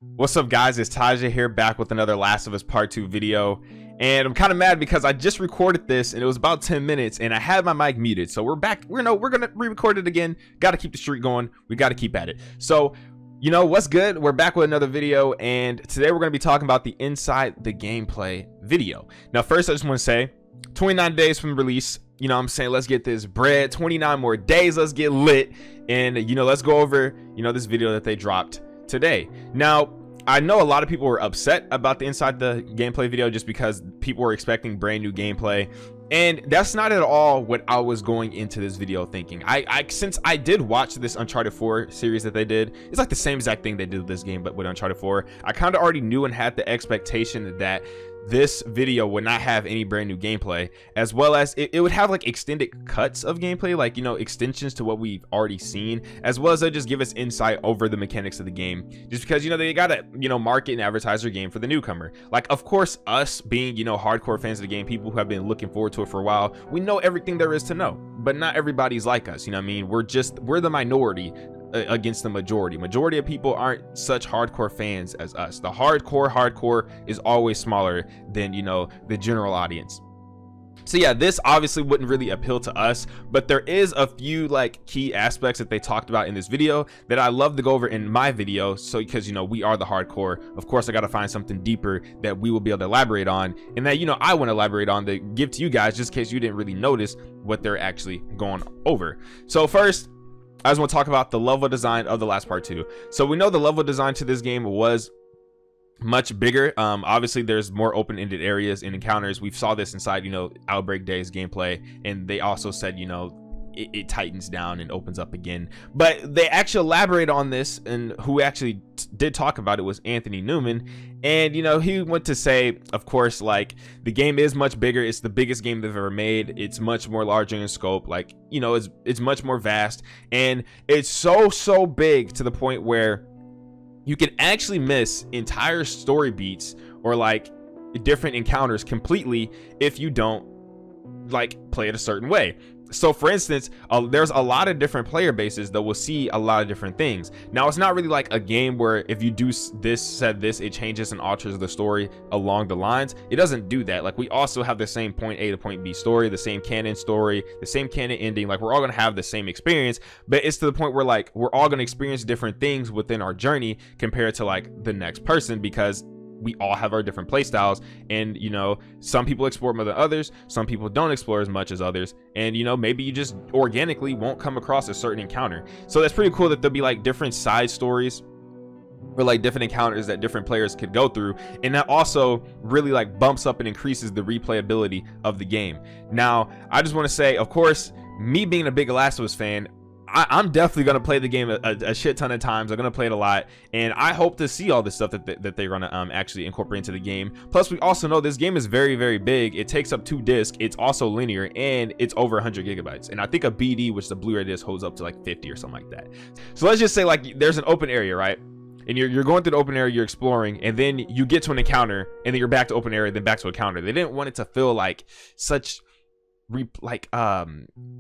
What's up, guys? It's Tajae here, back with another Last of Us Part 2 video. And I'm kind of mad because I just recorded this and it was about 10 minutes and I had my mic muted. So we're back. We're going to re-record it again. Got to keep the streak going. We got to keep at it. So, you know, what's good? We're back with another video. And today we're going to be talking about the Inside the Gameplay video. Now, first, I just want to say 29 days from release. You know what I'm saying? Let's get this bread. 29 more days. Let's get lit. And, you know, let's go over, you know, this video that they dropped today. Now, I know a lot of people were upset about the Inside the Gameplay video just because people were expecting brand new gameplay, and that's not at all what I was going into this video thinking. Since I did watch this Uncharted 4 series that they did, it's like the same exact thing they did with this game but with Uncharted 4. I kind of already knew and had the expectation that this video would not have any brand new gameplay, as well as it would have like extended cuts of gameplay, like, you know, extensions to what we've already seen, as well as they just give us insight over the mechanics of the game, just because, you know, they gotta, you know, market and advertise their game for the newcomer. Like, of course, us being, you know, hardcore fans of the game, people who have been looking forward to it for a while, we know everything there is to know, but not everybody's like us, you know what I mean? We're the minority against the majority of people aren't such hardcore fans as us. The hardcore is always smaller than, you know, the general audience. So yeah, this obviously wouldn't really appeal to us, but there is a few like key aspects that they talked about in this video that I love to go over in my video. So because, you know, we are the hardcore, of course I got to find something deeper that we will be able to elaborate on, and that, you know, I want to elaborate on to give to you guys, just in case you didn't really notice what they're actually going over. So first, I just want to talk about the level design of the last part 2. So we know the level design to this game was much bigger. Obviously there's more open-ended areas and encounters. We saw this inside, you know, Outbreak Days gameplay, and they also said, you know, it tightens down and opens up again. But they actually elaborate on this, and who actually did talk about it was Anthony Newman, and, you know, he went to say, of course, like, the game is much bigger. It's the biggest game they've ever made. It's much more larger in scope. Like, you know, it's much more vast, and it's so big to the point where you can actually miss entire story beats or like different encounters completely if you don't like play it a certain way. So for instance, there's a lot of different player bases that will see a lot of different things. Now, it's not really like a game where if you do this, said this, it changes and alters the story along the lines. It doesn't do that. Like, we also have the same point A to point B story, the same canon story, the same canon ending. Like, we're all gonna have the same experience, but it's to the point where like we're all gonna experience different things within our journey compared to like the next person, because we all have our different play styles, and, you know, some people explore more than others, some people don't explore as much as others, and, you know, maybe you just organically won't come across a certain encounter. So that's pretty cool that there'll be like different side stories or like different encounters that different players could go through, and that also really like bumps up and increases the replayability of the game. Now, I just want to say, of course, me being a big Last of Us fan, I'm definitely going to play the game a shit ton of times. I'm going to play it a lot, and I hope to see all this stuff that they're going to actually incorporate into the game. Plus, we also know this game is very big. It takes up 2 discs. It's also linear, and it's over 100 gigabytes. And I think a BD, which the Blu-ray disc holds up to like 50 or something like that. So let's just say like there's an open area, right? And you're going through the open area, you're exploring, and then you get to an encounter, and then you're back to open area, then back to encounter. They didn't want it to feel like such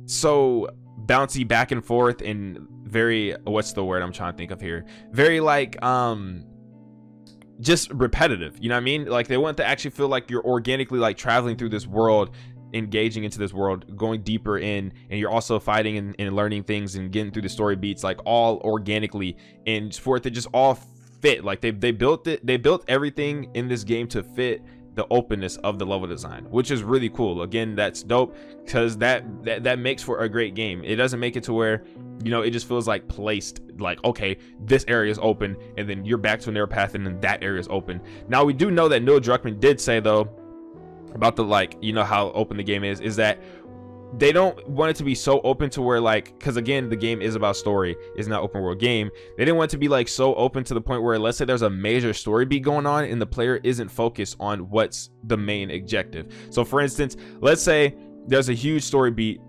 so bouncy back and forth and very, what's the word I'm trying to think of here, very like just repetitive, you know what I mean? Like, they want to actually feel like you're organically like traveling through this world, engaging into this world, going deeper in, and you're also fighting and learning things and getting through the story beats, like all organically, and for it to just all fit. Like, they built everything in this game to fit the openness of the level design, which is really cool. Again, that's dope, because that makes for a great game. It doesn't make it to where, you know, it just feels like placed, like, okay, this area is open, and then you're back to a narrow path, and then that area is open. Now, we do know that Neil Druckmann did say, though, about the, like, you know, how open the game is that they don't want it to be so open to where, like, because again, the game is about story, it's not open world game. They didn't want it to be like so open to the point where, let's say there's a major story beat going on and the player isn't focused on what's the main objective. So for instance, let's say there's a huge story beat,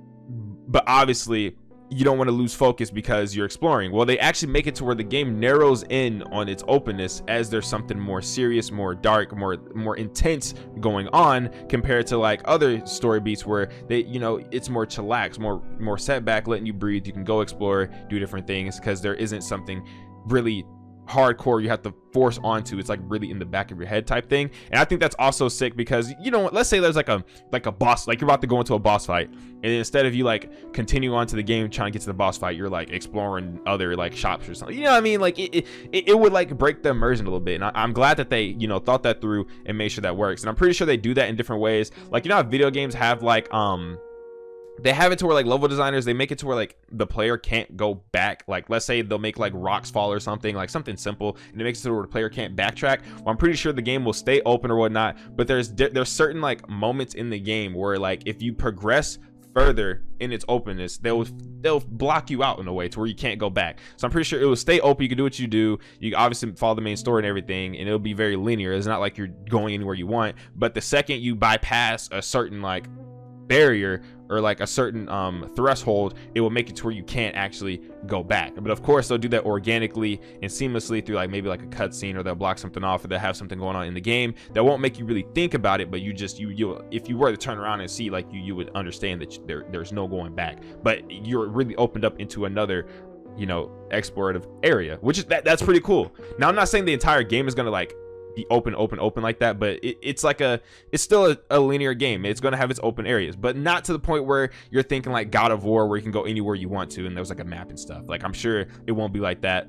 but obviously you don't want to lose focus because you're exploring. Well, they actually make it to where the game narrows in on its openness as there's something more serious, more dark, more intense going on, compared to like other story beats where they, you know, it's more chillax, more setback, letting you breathe. You can go explore, do different things, because there isn't something really hardcore you have to force onto. It's like really in the back of your head type thing. And I think that's also sick because, you know, let's say there's like a boss, like you're about to go into a boss fight, and instead of you like continue on to the game trying to get to the boss fight, you're like exploring other like shops or something, you know what I mean? Like it would like break the immersion a little bit. And I'm glad that they, you know, thought that through and made sure that works. And I'm pretty sure they do that in different ways. Like, you know how video games have like they have it to where like level designers, they make it to where like the player can't go back. Like let's say they'll make like rocks fall or something, like something simple, and it makes it to where the player can't backtrack. Well, I'm pretty sure the game will stay open or whatnot, but there's certain like moments in the game where like if you progress further in its openness, they'll block you out in a way to where you can't go back. So I'm pretty sure it will stay open. You can do what you do. You obviously follow the main story and everything, and it'll be very linear. It's not like you're going anywhere you want, but the second you bypass a certain like barrier or like a certain threshold, it will make it to where you can't actually go back. But of course they'll do that organically and seamlessly through like maybe like a cutscene, or they'll block something off, or they'll have something going on in the game that won't make you really think about it, but you if you were to turn around and see, like you would understand that there's no going back, but you're really opened up into another, you know, explorative area, which is that's pretty cool. Now I'm not saying the entire game is gonna like be open like that, but it's still a linear game. It's going to have its open areas, but not to the point where you're thinking like God of War, where you can go anywhere you want to and there's like a map and stuff. Like I'm sure it won't be like that.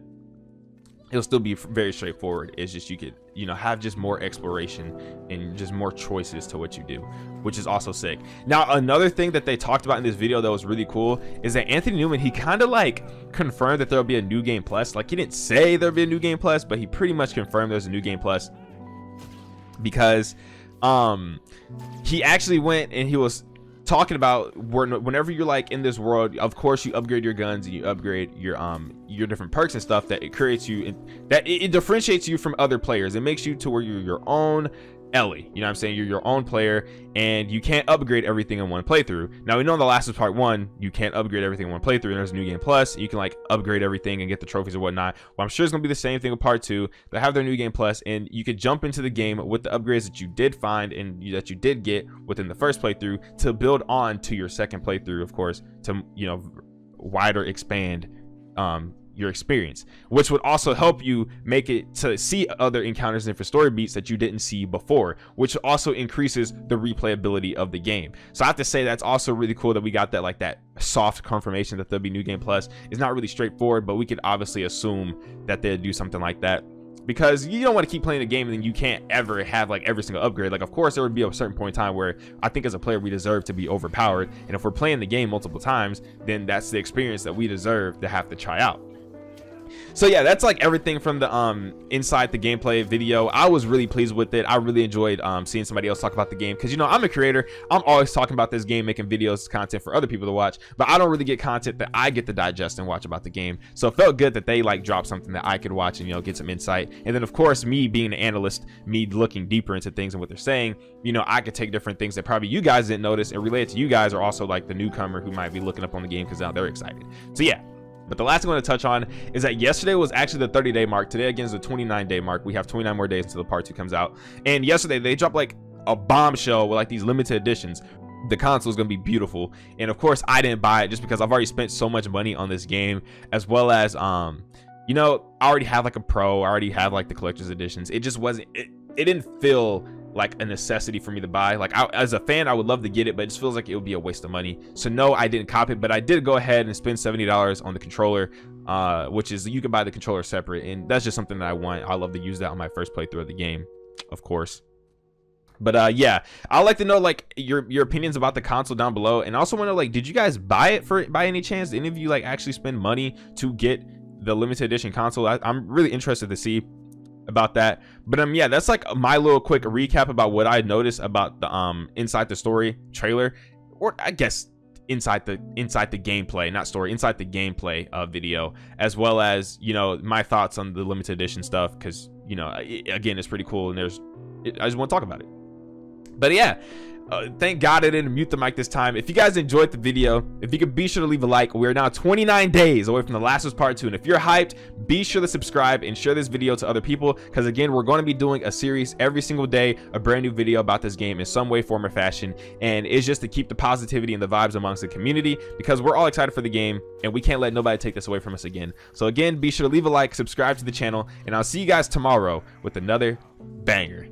It'll still be very straightforward. It's just you could, you know, have just more exploration and just more choices to what you do, which is also sick. Now, another thing that they talked about in this video that was really cool is that Anthony Newman, he kind of like confirmed that there'll be a new game plus. Like he didn't say there'll be a new game plus, but he pretty much confirmed there's a new game plus, because he actually went and he was talking about whenever you're like in this world, of course you upgrade your guns and you upgrade your different perks and stuff, that it creates you, that it differentiates you from other players. It makes you to where you're your own Ellie, you know what I'm saying? You're your own player, and you can't upgrade everything in one playthrough. Now we know in The Last of Us Part 1 you can't upgrade everything in one playthrough, and there's a new game plus, you can like upgrade everything and get the trophies or whatnot. Well, I'm sure it's gonna be the same thing with Part 2. They have their new game plus, and you could jump into the game with the upgrades that you did find and that you did get within the first playthrough to build on to your second playthrough, of course, to, you know, wider expand your experience, which would also help you make it to see other encounters and different story beats that you didn't see before, which also increases the replayability of the game. So I have to say that's also really cool that we got that, like that soft confirmation that there'll be new game plus. It's not really straightforward, but we could obviously assume that they'll do something like that, because you don't want to keep playing the game and then you can't ever have like every single upgrade. Like of course there would be a certain point in time where I think as a player we deserve to be overpowered, and if we're playing the game multiple times, then that's the experience that we deserve to have to try out. So yeah, that's like everything from the inside the gameplay video. I was really pleased with it. I really enjoyed seeing somebody else talk about the game, because, you know, I'm a creator. I'm always talking about this game, making videos, content for other people to watch, but I don't really get content that I get to digest and watch about the game. So it felt good that they like dropped something that I could watch and, you know, get some insight. And then of course, me being an analyst, me looking deeper into things and what they're saying, you know, I could take different things that probably you guys didn't notice and relate it to you guys, or also like the newcomer who might be looking up on the game because now they're excited. So yeah. But the last thing I want to touch on is that yesterday was actually the 30-day mark. Today again is the 29-day mark. We have 29 more days until the part 2 comes out. And yesterday they dropped like a bombshell with like these limited editions. The console is going to be beautiful, and of course I didn't buy it just because I've already spent so much money on this game, as well as you know, I already have like a pro, I already have like the collector's editions. It just wasn't, it didn't feel like a necessity for me to buy. Like as a fan, I would love to get it, but it just feels like it would be a waste of money. So no, I didn't cop it, but I did go ahead and spend $70 on the controller, which is, you can buy the controller separate, and that's just something that I want. I love to use that on my first playthrough of the game, of course. But yeah, I'd like to know like your opinions about the console down below, and I also want to know, like, did you guys buy it by any chance? Did any of you like actually spend money to get the limited edition console? I'm really interested to see about that. But yeah, that's like my little quick recap about what I noticed about the inside the story trailer, or I guess inside the gameplay, not story, inside the gameplay video, as well as, you know, my thoughts on the limited edition stuff, because, you know, again, it's pretty cool, and I just want to talk about it. But yeah, Thank God I didn't mute the mic this time. If you guys enjoyed the video, if you could be sure to leave a like. We're now 29 days away from The Last of Us Part 2, and if you're hyped, be sure to subscribe and share this video to other people, because again, we're going to be doing a series every single day, a brand new video about this game in some way, form, or fashion, and it's just to keep the positivity and the vibes amongst the community, because we're all excited for the game and we can't let nobody take this away from us again. So again, be sure to leave a like, subscribe to the channel, and I'll see you guys tomorrow with another banger.